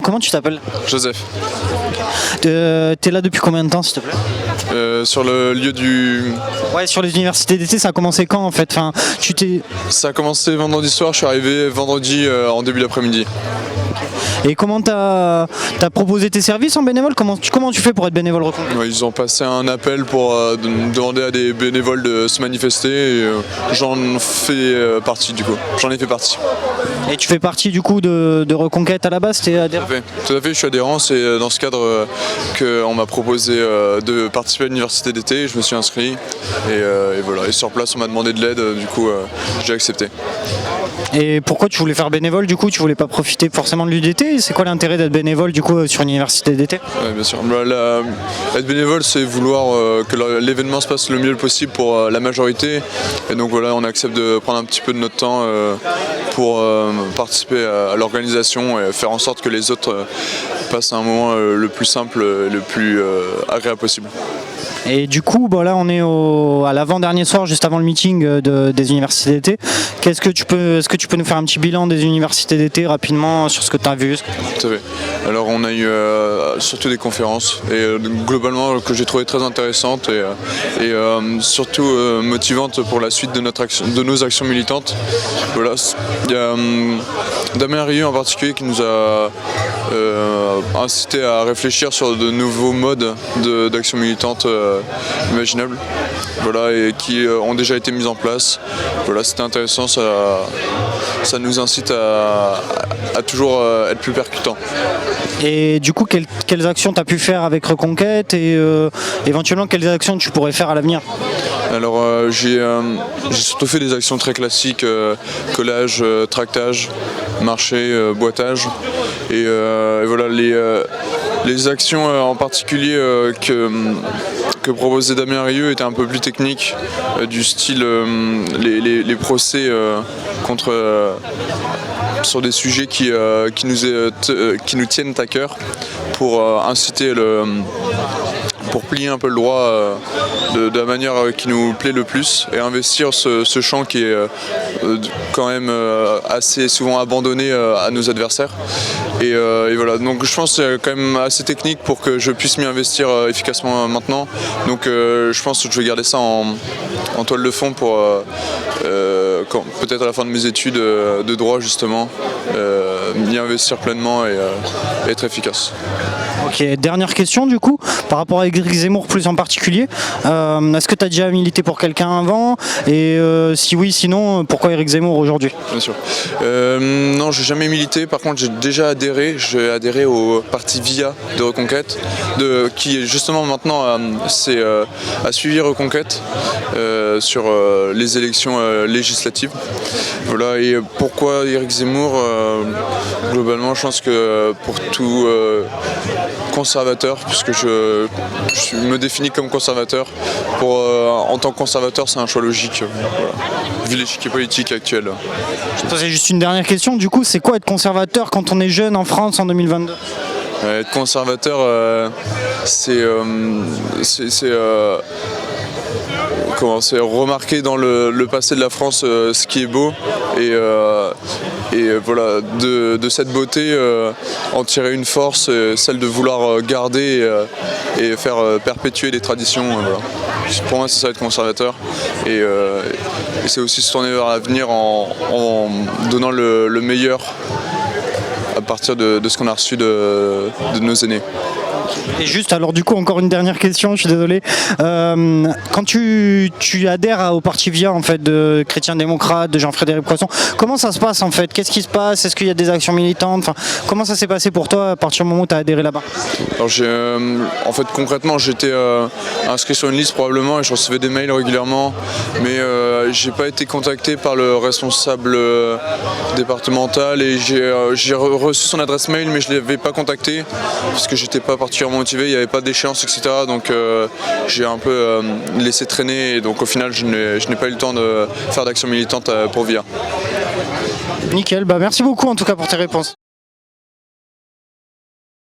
comment tu t'appelles? Joseph. T'es là depuis combien de temps, s'il te plaît? Sur le lieu du... Ouais, sur les universités d'été, ça a commencé quand en fait? Enfin, Ça a commencé vendredi soir, je suis arrivé vendredi en début d'après-midi. Et comment t'as proposé tes services en bénévole? Comment tu fais pour être bénévole Reconquête? Ouais, ils ont passé un appel pour demander à des bénévoles de se manifester et j'en fais partie du coup. J'en ai fait partie. Et tu fais partie du coup de Reconquête à la base? T'es adhérent? Tout à fait, je suis adhérent. C'est dans ce cadre qu'on m'a proposé de participer à l'université d'été. Je me suis inscrit et voilà. Et sur place, on m'a demandé de l'aide. Du coup, j'ai accepté. Et pourquoi tu voulais faire bénévole du coup? Tu voulais pas profiter forcément de l'UDT? C'est quoi l'intérêt d'être bénévole du coup sur une université d'été? Ouais, bien sûr. Être bénévole, c'est vouloir que l'événement se passe le mieux possible pour la majorité. Et donc voilà, on accepte de prendre un petit peu de notre temps pour participer à l'organisation et faire en sorte que les autres passent un moment le plus simple, le plus agréable possible. Et du coup, là on est à l'avant-dernier soir, juste avant le meeting des universités d'été. Est-ce que tu peux nous faire un petit bilan des universités d'été rapidement sur ce que tu as vu? Tout à fait. Alors on a eu surtout des conférences et globalement que j'ai trouvé très intéressantes et surtout motivantes pour la suite de nos actions militantes. Voilà. Il y a Damien Rieu en particulier qui nous a incité à réfléchir sur de nouveaux modes d'action militante imaginables, voilà, et qui ont déjà été mis en place. Voilà, c'était intéressant, ça nous incite à toujours être plus percutant. Et du coup, quelles actions tu as pu faire avec Reconquête et éventuellement quelles actions tu pourrais faire à l'avenir? Alors j'ai surtout fait des actions très classiques, collage, tractage, marché, boitage et voilà les actions en particulier que proposait Damien Rieu étaient un peu plus techniques, du style les procès sur des sujets qui nous tiennent à cœur pour inciter pour plier un peu le droit de la manière qui nous plaît le plus et investir ce champ qui est quand même assez souvent abandonné à nos adversaires. Et voilà, donc je pense que c'est quand même assez technique pour que je puisse m'y investir efficacement maintenant. Donc je pense que je vais garder ça en toile de fond pour peut-être à la fin de mes études de droit justement, m'y investir pleinement et être efficace. Ok, dernière question du coup, par rapport à Éric Zemmour plus en particulier, est-ce que tu as déjà milité pour quelqu'un avant? Et si oui, sinon, pourquoi Éric Zemmour aujourd'hui? Bien sûr. Non, j'ai jamais milité, par contre j'ai déjà adhéré, au parti VIA de Reconquête, qui justement maintenant a suivi Reconquête sur les élections législatives. Voilà, et pourquoi Éric Zemmour? Globalement, je pense que pour tout conservateur, puisque je me définis comme conservateur. En tant que conservateur, c'est un choix logique, voilà, vu l'échiquier politique actuel. Je te posais juste une dernière question, du coup, c'est quoi être conservateur quand on est jeune en France en 2022? Être conservateur, c'est remarquer dans le passé de la France ce qui est beau et voilà, de cette beauté en tirer une force, celle de vouloir garder et faire perpétuer les traditions. Voilà. Pour moi, c'est ça être conservateur et c'est aussi se tourner vers l'avenir en donnant le meilleur à partir de ce qu'on a reçu de nos aînés. Et juste, alors du coup, encore une dernière question, je suis désolé. Quand tu adhères au parti VIA en fait, de Chrétiens démocrates, de Jean-Frédéric Poisson, comment ça se passe en fait? Qu'est-ce qui se passe? Est-ce qu'il y a des actions militantes? Enfin, comment ça s'est passé pour toi à partir du moment où tu as adhéré là-bas? Alors en fait, concrètement, j'étais inscrit sur une liste probablement et je recevais des mails régulièrement, mais j'ai pas été contacté par le responsable départemental et j'ai reçu son adresse mail, mais je l'avais pas contacté parce que j'étais pas particulièrement motivé, il n'y avait pas d'échéance, etc. Donc j'ai un peu laissé traîner et donc au final je n'ai pas eu le temps de faire d'action militante pour VIA. Nickel, merci beaucoup en tout cas pour tes réponses.